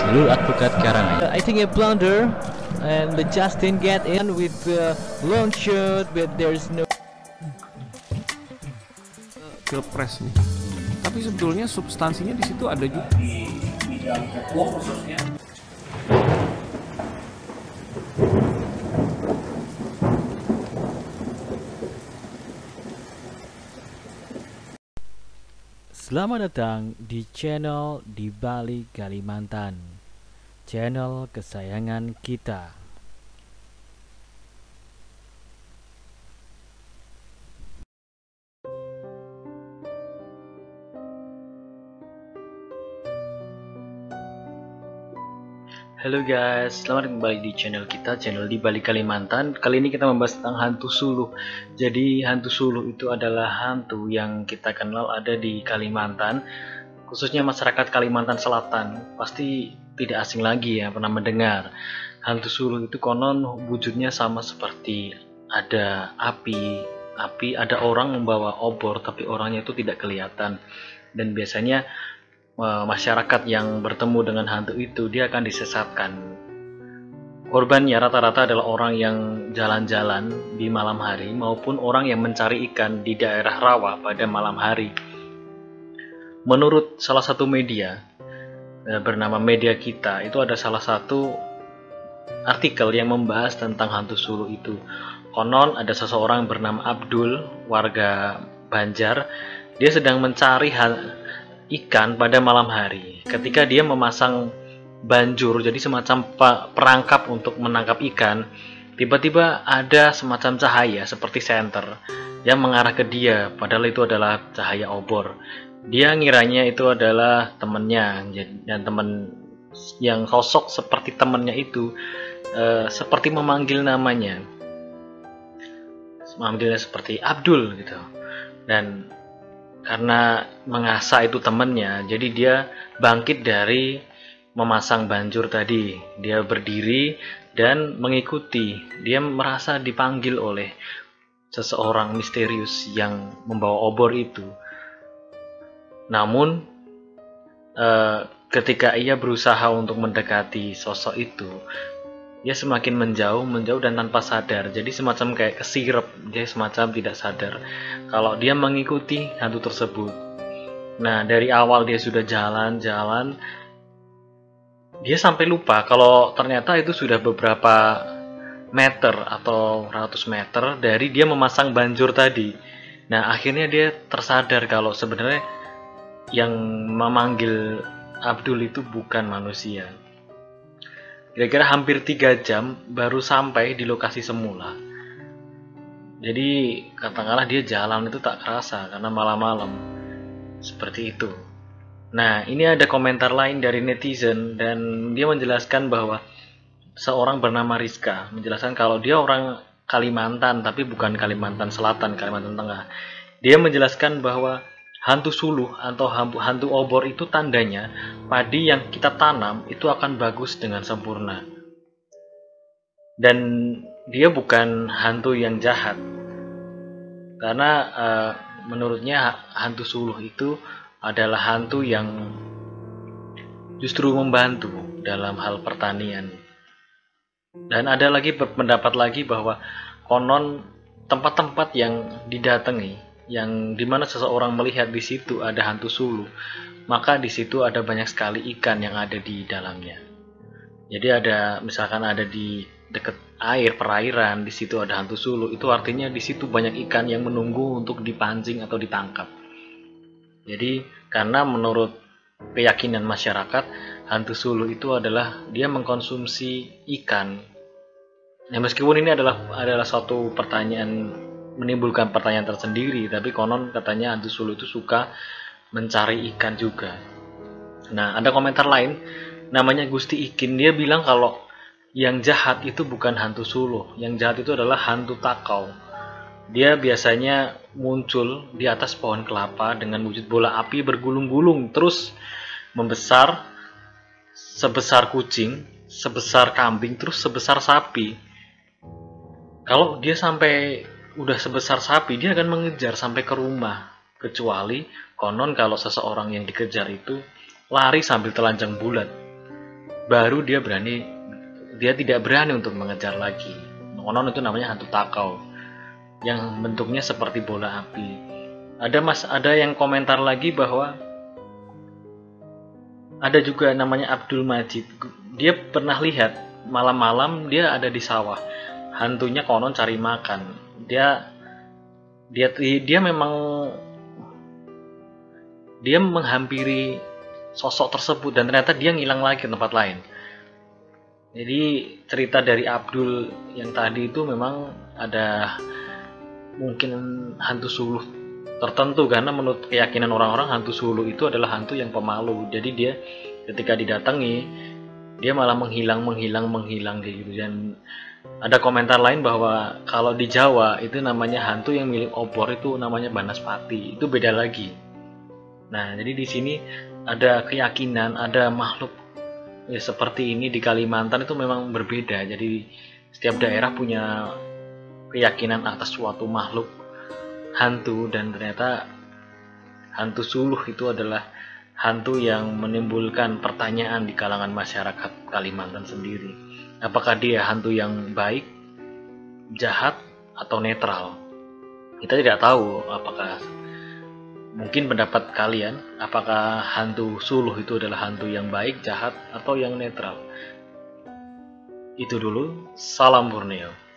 Jalur Advokat Karanganyar. I think a blunder and the Justin get in with the long shot, but there's no pilpres nih. Tapi sebetulnya substansinya di situ ada juga. Bidang hukum khususnya. Selamat datang di channel Di Balik Kalimantan, channel kesayangan kita. Halo guys, selamat kembali di channel kita, channel Di Balik Kalimantan. Kali ini kita membahas tentang hantu suluh. Jadi hantu suluh itu adalah hantu yang kita kenal ada di Kalimantan, khususnya masyarakat Kalimantan Selatan. Pasti tidak asing lagi ya pernah mendengar. Hantu suluh itu konon wujudnya sama seperti ada api, ada orang membawa obor tapi orangnya itu tidak kelihatan. Dan biasanya masyarakat yang bertemu dengan hantu itu dia akan disesatkan. Korbannya rata-rata adalah orang yang jalan-jalan di malam hari maupun orang yang mencari ikan di daerah rawa pada malam hari. Menurut salah satu media bernama Media Kita, itu ada salah satu artikel yang membahas tentang hantu suluh itu. Konon ada seseorang bernama Abdul, warga Banjar. Dia sedang mencari ikan pada malam hari. Ketika dia memasang banjur, jadi semacam perangkap untuk menangkap ikan, tiba-tiba ada semacam cahaya seperti senter yang mengarah ke dia, padahal itu adalah cahaya obor. Dia ngiranya itu adalah temannya, dan teman yang sosok seperti temannya itu seperti memanggil namanya, memanggilnya seperti Abdul gitu. Dan karena mengasah itu temannya, jadi dia bangkit dari memasang banjur tadi. Dia berdiri dan mengikuti. Dia merasa dipanggil oleh seseorang misterius yang membawa obor itu. Namun ketika ia berusaha untuk mendekati sosok itu, dia semakin menjauh dan tanpa sadar. Jadi semacam kayak kesirep, dia semacam tidak sadar kalau dia mengikuti hantu tersebut. Nah, dari awal dia sudah jalan-jalan, dia sampai lupa kalau ternyata itu sudah beberapa meter atau ratus meter dari dia memasang banjur tadi. Nah, akhirnya dia tersadar kalau sebenarnya yang memanggil Abdul itu bukan manusia. Kira-kira hampir 3 jam baru sampai di lokasi semula. Jadi katakanlah dia jalan itu tak kerasa karena malam-malam. Seperti itu. Nah, ini ada komentar lain dari netizen dan dia menjelaskan bahwa seorang bernama Rizka menjelaskan kalau dia orang Kalimantan tapi bukan Kalimantan Selatan, Kalimantan Tengah. Dia menjelaskan bahwa hantu suluh atau hantu obor itu tandanya padi yang kita tanam itu akan bagus dengan sempurna. Dan dia bukan hantu yang jahat. Karena menurutnya hantu suluh itu adalah hantu yang justru membantu dalam hal pertanian. Dan ada lagi pendapat lagi bahwa konon tempat-tempat yang didatangi yang dimana seseorang melihat di situ ada hantu suluh, maka di situ ada banyak sekali ikan yang ada di dalamnya. Jadi ada misalkan ada di dekat air perairan, di situ ada hantu suluh, itu artinya di situ banyak ikan yang menunggu untuk dipancing atau ditangkap. Jadi karena menurut keyakinan masyarakat, hantu suluh itu adalah dia mengkonsumsi ikan. Nah, meskipun ini adalah suatu pertanyaan, menimbulkan pertanyaan tersendiri, tapi konon katanya hantu suluh itu suka mencari ikan juga. Nah, ada komentar lain namanya Gusti Ikin, dia bilang kalau yang jahat itu bukan hantu suluh, yang jahat itu adalah hantu takau. Dia biasanya muncul di atas pohon kelapa dengan wujud bola api bergulung-gulung terus membesar sebesar kucing, sebesar kambing, terus sebesar sapi. Kalau dia sampai udah sebesar sapi, dia akan mengejar sampai ke rumah. Kecuali konon kalau seseorang yang dikejar itu lari sambil telanjang bulat. baru dia tidak berani untuk mengejar lagi. Konon itu namanya hantu takau yang bentuknya seperti bola api. Ada yang komentar lagi bahwa ada juga namanya Abdul Majid. Dia pernah lihat malam-malam dia ada di sawah. Hantunya konon cari makan. Dia memang dia menghampiri sosok tersebut dan ternyata dia ngilang lagi ke tempat lain. Jadi cerita dari Abdul yang tadi itu memang ada mungkin hantu suluh tertentu, karena menurut keyakinan orang-orang hantu suluh itu adalah hantu yang pemalu. Jadi dia ketika didatangi dia malah menghilang kayak gitu. Dan ada komentar lain bahwa kalau di Jawa itu namanya hantu yang milik obor itu namanya Banaspati, itu beda lagi. Nah, jadi di sini ada keyakinan ada makhluk ya, seperti ini di Kalimantan itu memang berbeda. Jadi setiap daerah punya keyakinan atas suatu makhluk hantu, dan ternyata hantu suluh itu adalah hantu yang menimbulkan pertanyaan di kalangan masyarakat Kalimantan sendiri. Apakah dia hantu yang baik, jahat, atau netral? Kita tidak tahu. Mungkin pendapat kalian, apakah hantu suluh itu adalah hantu yang baik, jahat, atau yang netral? Itu dulu, salam Borneo.